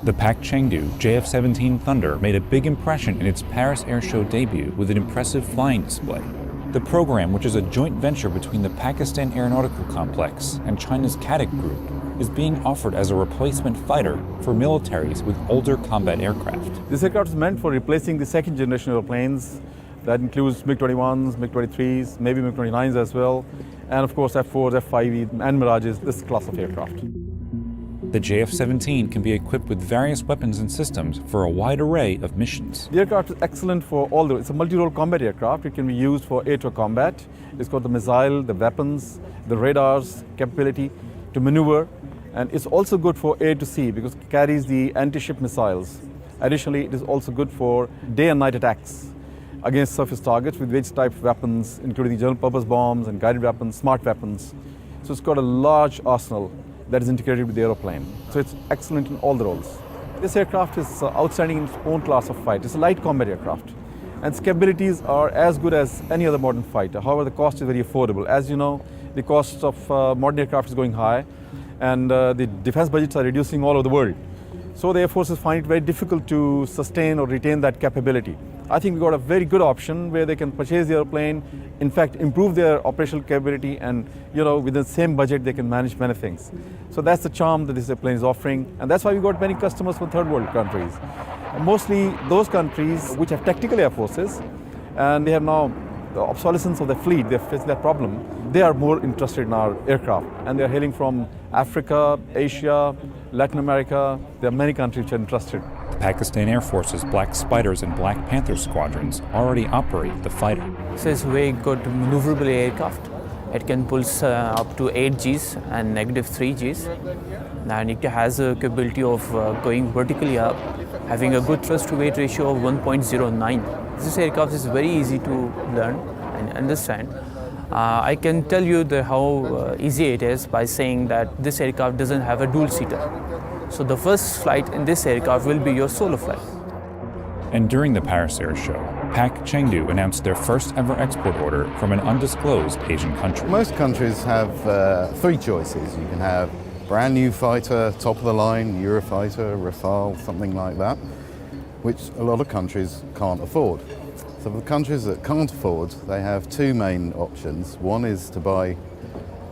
The Pak Chengdu JF-17 Thunder made a big impression in its Paris Air Show debut with an impressive flying display. The program, which is a joint venture between the Pakistan Aeronautical Complex and China's CADIC Group, is being offered as a replacement fighter for militaries with older combat aircraft. This aircraft is meant for replacing the second generation airplanes. That includes MiG-21s, MiG-23s, maybe MiG-29s as well, and of course F-4s, F-5Es, and Mirages, this class of aircraft. The JF-17 can be equipped with various weapons and systems for a wide array of missions. The aircraft is excellent for it's a multi-role combat aircraft. It can be used for air-to-air combat. It's got the missile, the weapons, the radars, capability to maneuver, and it's also good for air-to-sea because it carries the anti-ship missiles. Additionally, it is also good for day and night attacks against surface targets with various types of weapons, including general purpose bombs and guided weapons, smart weapons. So it's got a large arsenal that is integrated with the aeroplane. So it's excellent in all the roles. This aircraft is outstanding in its own class of fight. It's a light combat aircraft, and its capabilities are as good as any other modern fighter. However, the cost is very affordable. As you know, the cost of modern aircraft is going high, and the defense budgets are reducing all over the world. So the air forces find it very difficult to sustain or retain that capability. I think we got a very good option where they can purchase the airplane, in fact improve their operational capability, and within the same budget they can manage many things. So that's the charm that this airplane is offering, and that's why we got many customers from third world countries. Mostly those countries which have tactical air forces, and they have now the obsolescence of the fleet, they're facing that problem. They are more interested in our aircraft, and they're hailing from Africa, Asia, Latin America. There are many countries which are interested. The Pakistan Air Force's Black Spiders and Black Panther squadrons already operate the fighter. So it's a very good maneuverable aircraft. It can pull up to 8 Gs and -3 Gs. And it has a capability of going vertically up, having a good thrust to weight ratio of 1.09. This aircraft is very easy to learn and understand. I can tell you how easy it is by saying that this aircraft doesn't have a dual-seater. So the first flight in this aircraft will be your solo flight. And during the Paris Air Show, Pak Chengdu announced their first ever export order from an undisclosed Asian country. Most countries have 3 choices. You can have brand new fighter, top of the line, Eurofighter, Rafale, something like that, which a lot of countries can't afford. So for the countries that can't afford, they have 2 main options. One is to buy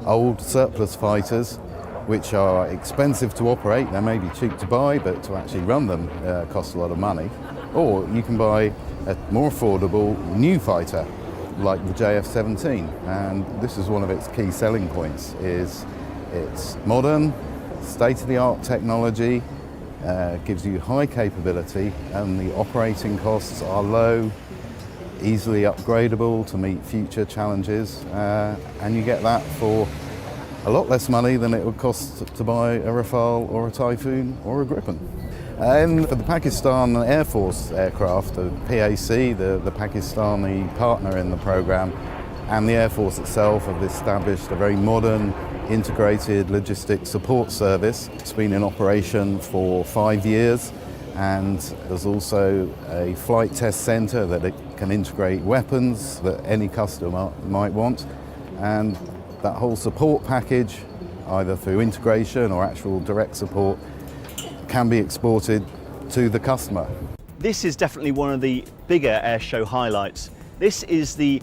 old surplus fighters, which are expensive to operate. They may be cheap to buy, but to actually run them costs a lot of money. Or you can buy a more affordable new fighter, like the JF-17. And this is one of its key selling points, is it's modern, state-of-the-art technology, gives you high capability, and the operating costs are low, easily upgradable to meet future challenges, and you get that for a lot less money than it would cost to buy a Rafale or a Typhoon or a Gripen. And for the Pakistan Air Force aircraft, the PAC, the Pakistani partner in the program, and the Air Force itself have established a very modern, integrated logistics support service. It's been in operation for 5 years, and there's also a flight test center that it can integrate weapons that any customer might want, and that whole support package, either through integration or actual direct support, can be exported to the customer. This is definitely one of the bigger air show highlights. This is the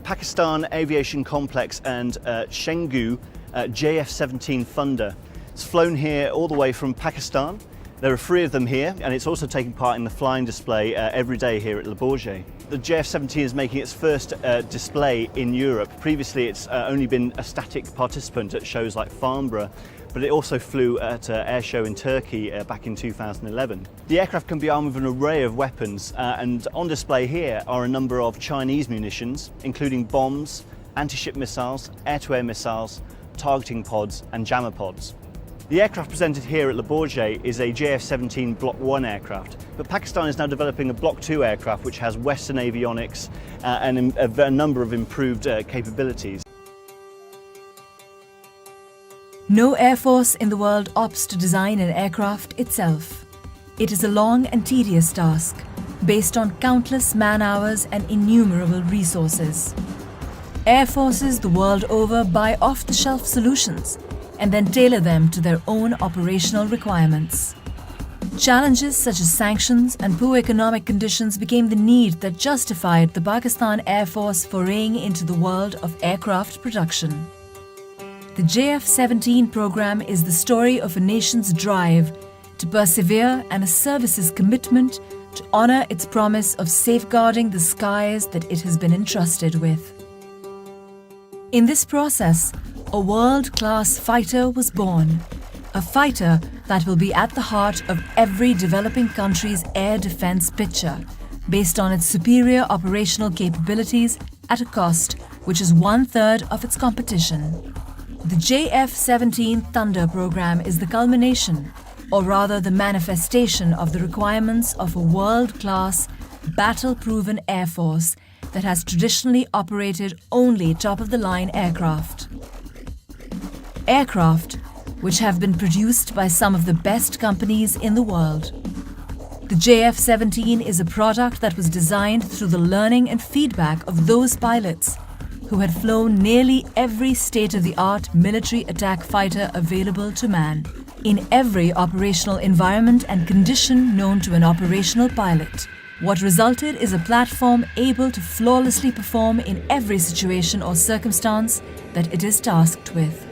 Pakistan Aviation Complex and Chengdu JF-17 Thunder. It's flown here all the way from Pakistan. There are 3 of them here, and it's also taking part in the flying display every day here at Le Bourget. The JF-17 is making its first display in Europe. Previously, it's only been a static participant at shows like Farnborough, but it also flew at an air show in Turkey back in 2011. The aircraft can be armed with an array of weapons, and on display here are a number of Chinese munitions, including bombs, anti-ship missiles, air-to-air missiles, targeting pods, and jammer pods. The aircraft presented here at Le Bourget is a JF-17 Block 1 aircraft, but Pakistan is now developing a Block 2 aircraft which has Western avionics and a number of improved capabilities. No air force in the world opts to design an aircraft itself. It is a long and tedious task, based on countless man-hours and innumerable resources. Air forces the world over buy off-the-shelf solutions and then tailor them to their own operational requirements. Challenges such as sanctions and poor economic conditions became the need that justified the Pakistan Air Force foraying into the world of aircraft production. The JF-17 program is the story of a nation's drive to persevere and a service's commitment to honor its promise of safeguarding the skies that it has been entrusted with. In this process, a world-class fighter was born, a fighter that will be at the heart of every developing country's air defense picture, based on its superior operational capabilities at a cost which is 1/3 of its competition. The JF-17 Thunder program is the culmination, or rather the manifestation of the requirements of a world-class, battle-proven air force that has traditionally operated only top-of-the-line aircraft. Aircraft which have been produced by some of the best companies in the world. The JF-17 is a product that was designed through the learning and feedback of those pilots who had flown nearly every state-of-the-art military attack fighter available to man, in every operational environment and condition known to an operational pilot. What resulted is a platform able to flawlessly perform in every situation or circumstance that it is tasked with.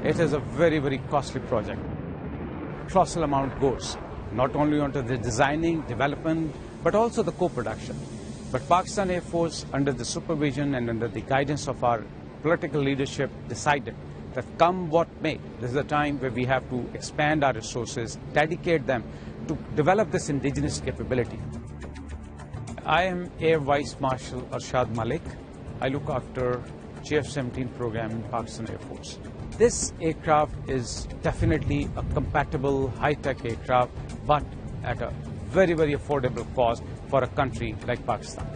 It is a very, very costly project. Colossal amount goes, not only onto the designing, development, but also the co-production. But Pakistan Air Force, under the supervision and under the guidance of our political leadership, decided that come what may, this is a time where we have to expand our resources, dedicate them to develop this indigenous capability. I am Air Vice Marshal Arshad Malik. I look after JF-17 program in Pakistan Air Force. This aircraft is definitely a compatible high-tech aircraft, but at a very, very affordable cost for a country like Pakistan.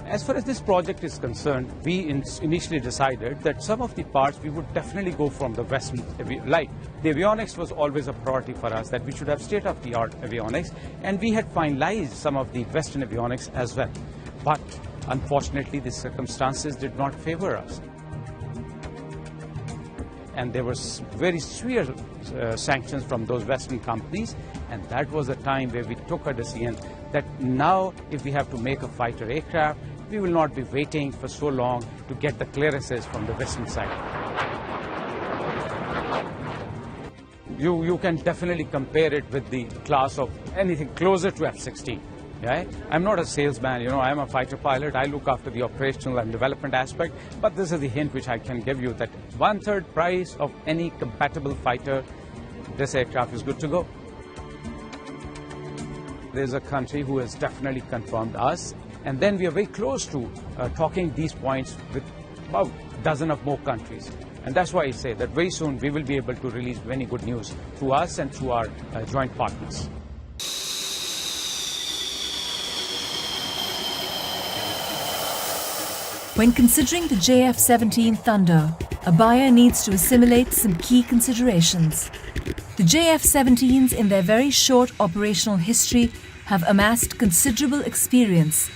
As far as this project is concerned, we initially decided that some of the parts we would definitely go from the Western, like the avionics was always a priority for us, that we should have state-of-the-art avionics, and we had finalized some of the Western avionics as well. But unfortunately, the circumstances did not favor us. And there were very severe sanctions from those Western companies, and that was the time where we took a decision that now if we have to make a fighter aircraft, we will not be waiting for so long to get the clearances from the Western side. You can definitely compare it with the class of anything closer to F-16. Right? I'm not a salesman, I'm a fighter pilot. I look after the operational and development aspect, but this is the hint which I can give you, that 1/3 price of any compatible fighter, this aircraft is good to go. There's a country who has definitely confirmed us, and then we are very close to talking these points with about a dozen of more countries. And that's why I say that very soon we will be able to release many good news through us and through our joint partners. When considering the JF-17 Thunder, a buyer needs to assimilate some key considerations. The JF-17s, in their very short operational history, have amassed considerable experience,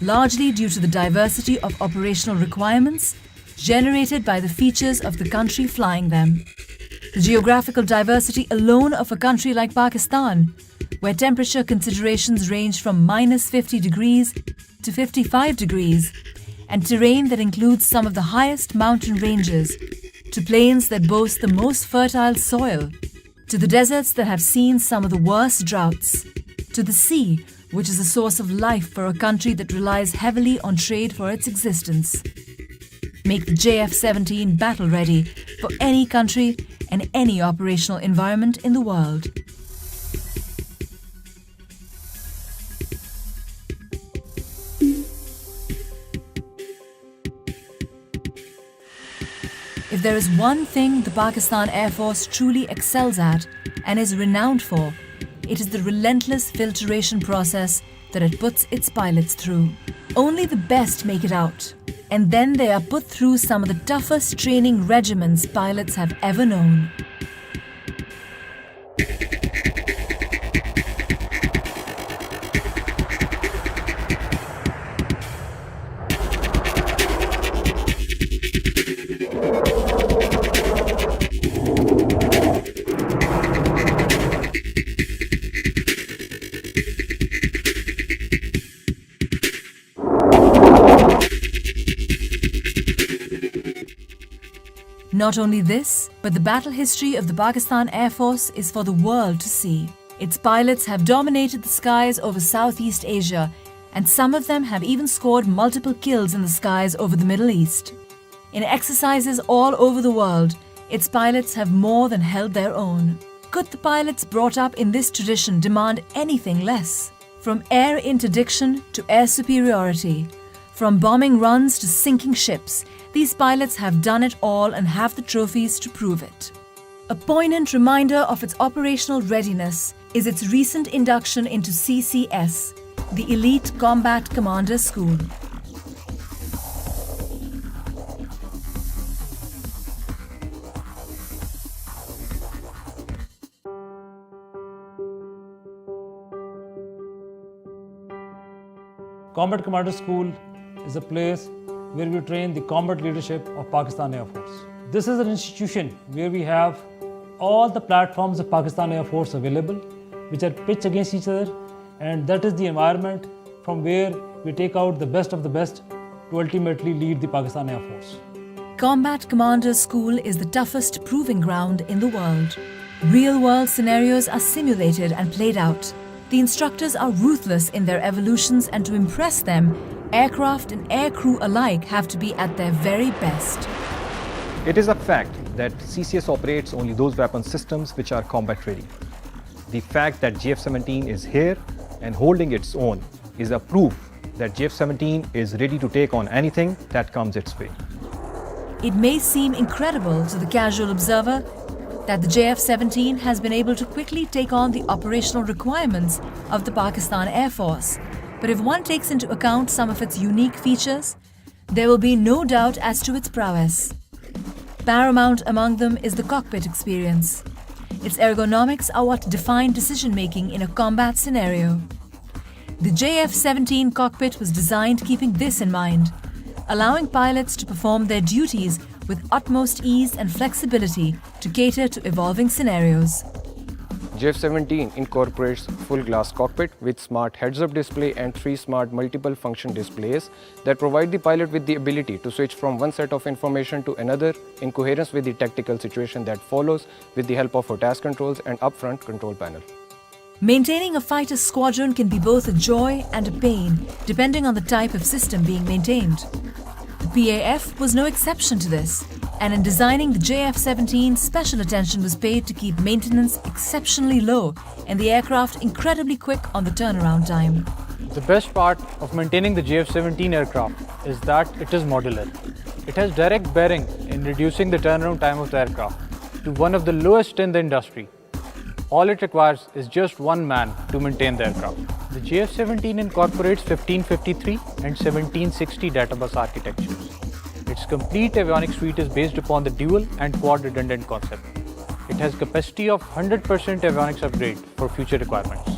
largely due to the diversity of operational requirements generated by the features of the country flying them. The geographical diversity alone of a country like Pakistan, where temperature considerations range from -50 degrees to 55 degrees, and terrain that includes some of the highest mountain ranges, to plains that boast the most fertile soil, to the deserts that have seen some of the worst droughts, to the sea, which is a source of life for a country that relies heavily on trade for its existence, make the JF-17 battle-ready for any country and any operational environment in the world. If there is one thing the Pakistan Air Force truly excels at and is renowned for, it is the relentless filtration process that it puts its pilots through. Only the best make it out, and then they are put through some of the toughest training regimens pilots have ever known. Not only this, but the battle history of the Pakistan Air Force is for the world to see. Its pilots have dominated the skies over Southeast Asia, and some of them have even scored multiple kills in the skies over the Middle East. In exercises all over the world, its pilots have more than held their own. Could the pilots brought up in this tradition demand anything less? From air interdiction to air superiority, from bombing runs to sinking ships, these pilots have done it all and have the trophies to prove it. A poignant reminder of its operational readiness is its recent induction into CCS, the Elite Combat Commander School. Combat Commander School is a place where we train the combat leadership of Pakistan Air Force. This is an institution where we have all the platforms of Pakistan Air Force available, which are pitched against each other, and that is the environment from where we take out the best of the best to ultimately lead the Pakistan Air Force. Combat Commander School is the toughest proving ground in the world. Real-world scenarios are simulated and played out. The instructors are ruthless in their evolutions, and to impress them, aircraft and aircrew alike have to be at their very best. It is a fact that CCS operates only those weapon systems which are combat ready. The fact that JF-17 is here and holding its own is a proof that JF-17 is ready to take on anything that comes its way. It may seem incredible to the casual observer that the JF-17 has been able to quickly take on the operational requirements of the Pakistan Air Force. But if one takes into account some of its unique features, there will be no doubt as to its prowess. Paramount among them is the cockpit experience. Its ergonomics are what define decision-making in a combat scenario. The JF-17 cockpit was designed keeping this in mind, allowing pilots to perform their duties with utmost ease and flexibility to cater to evolving scenarios. JF-17 incorporates full glass cockpit with smart heads-up display and 3 smart multiple function displays that provide the pilot with the ability to switch from one set of information to another in coherence with the tactical situation that follows with the help of a task controls and upfront control panel. Maintaining a fighter squadron can be both a joy and a pain, depending on the type of system being maintained. The PAF was no exception to this, and in designing the JF-17, special attention was paid to keep maintenance exceptionally low and the aircraft incredibly quick on the turnaround time. The best part of maintaining the JF-17 aircraft is that it is modular. It has direct bearing in reducing the turnaround time of the aircraft to one of the lowest in the industry. All it requires is just one man to maintain the aircraft. The JF-17 incorporates 1553 and 1760 databus architectures. Its complete avionics suite is based upon the dual and quad redundant concept. It has capacity of 100% avionics upgrade for future requirements.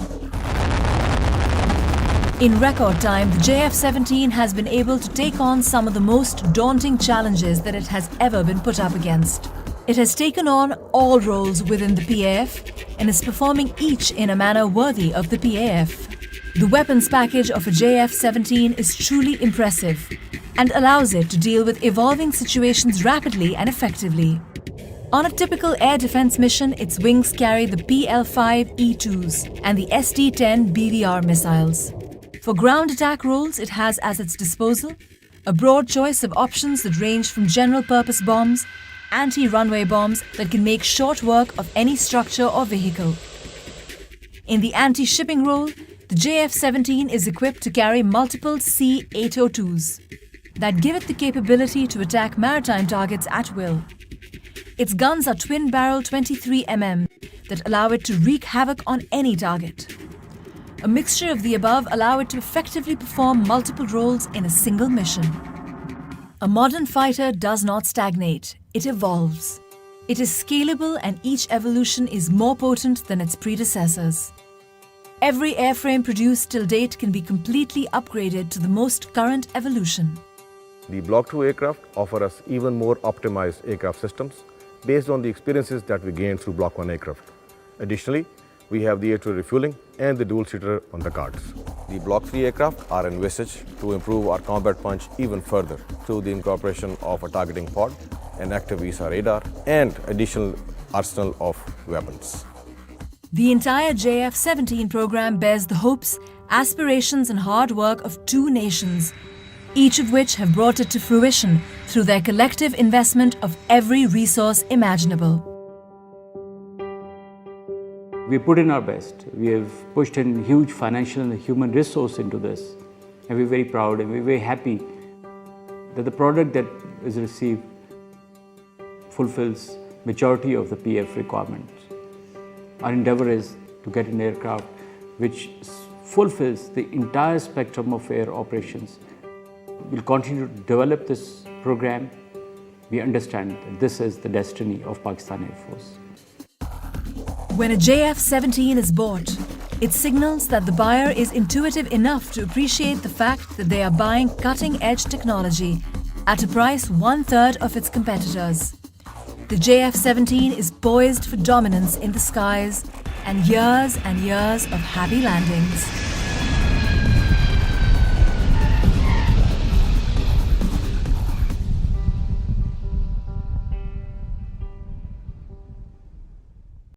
In record time, the JF-17 has been able to take on some of the most daunting challenges that it has ever been put up against. It has taken on all roles within the PAF and is performing each in a manner worthy of the PAF. The weapons package of a JF-17 is truly impressive and allows it to deal with evolving situations rapidly and effectively. On a typical air defense mission, its wings carry the PL-5E2s and the SD-10 BVR missiles. For ground attack roles, it has as its disposal a broad choice of options that range from general-purpose bombs, anti-runway bombs that can make short work of any structure or vehicle. In the anti-shipping role, the JF-17 is equipped to carry multiple C-802s that give it the capability to attack maritime targets at will. Its guns are twin-barrel 23mm that allow it to wreak havoc on any target. A mixture of the above allow it to effectively perform multiple roles in a single mission. A modern fighter does not stagnate, it evolves. It is scalable and each evolution is more potent than its predecessors. Every airframe produced till date can be completely upgraded to the most current evolution. The Block 2 aircraft offer us even more optimized aircraft systems based on the experiences that we gained through Block 1 aircraft. Additionally, we have the air-to-air refueling and the dual-seater on the cards. The Block 3 aircraft are envisaged to improve our combat punch even further through the incorporation of a targeting pod an active VSAR radar, and additional arsenal of weapons. The entire JF-17 program bears the hopes, aspirations and hard work of two nations, each of which have brought it to fruition through their collective investment of every resource imaginable. We put in our best. We have pushed in huge financial and human resource into this. And we're very proud and we're very happy that the product that is received fulfills majority of the PF requirements. Our endeavor is to get an aircraft which fulfills the entire spectrum of air operations. We'll continue to develop this program. We understand that this is the destiny of Pakistan Air Force. When a JF-17 is bought, it signals that the buyer is intuitive enough to appreciate the fact that they are buying cutting-edge technology at a price 1/3 of its competitors. The JF-17 is poised for dominance in the skies and years of happy landings.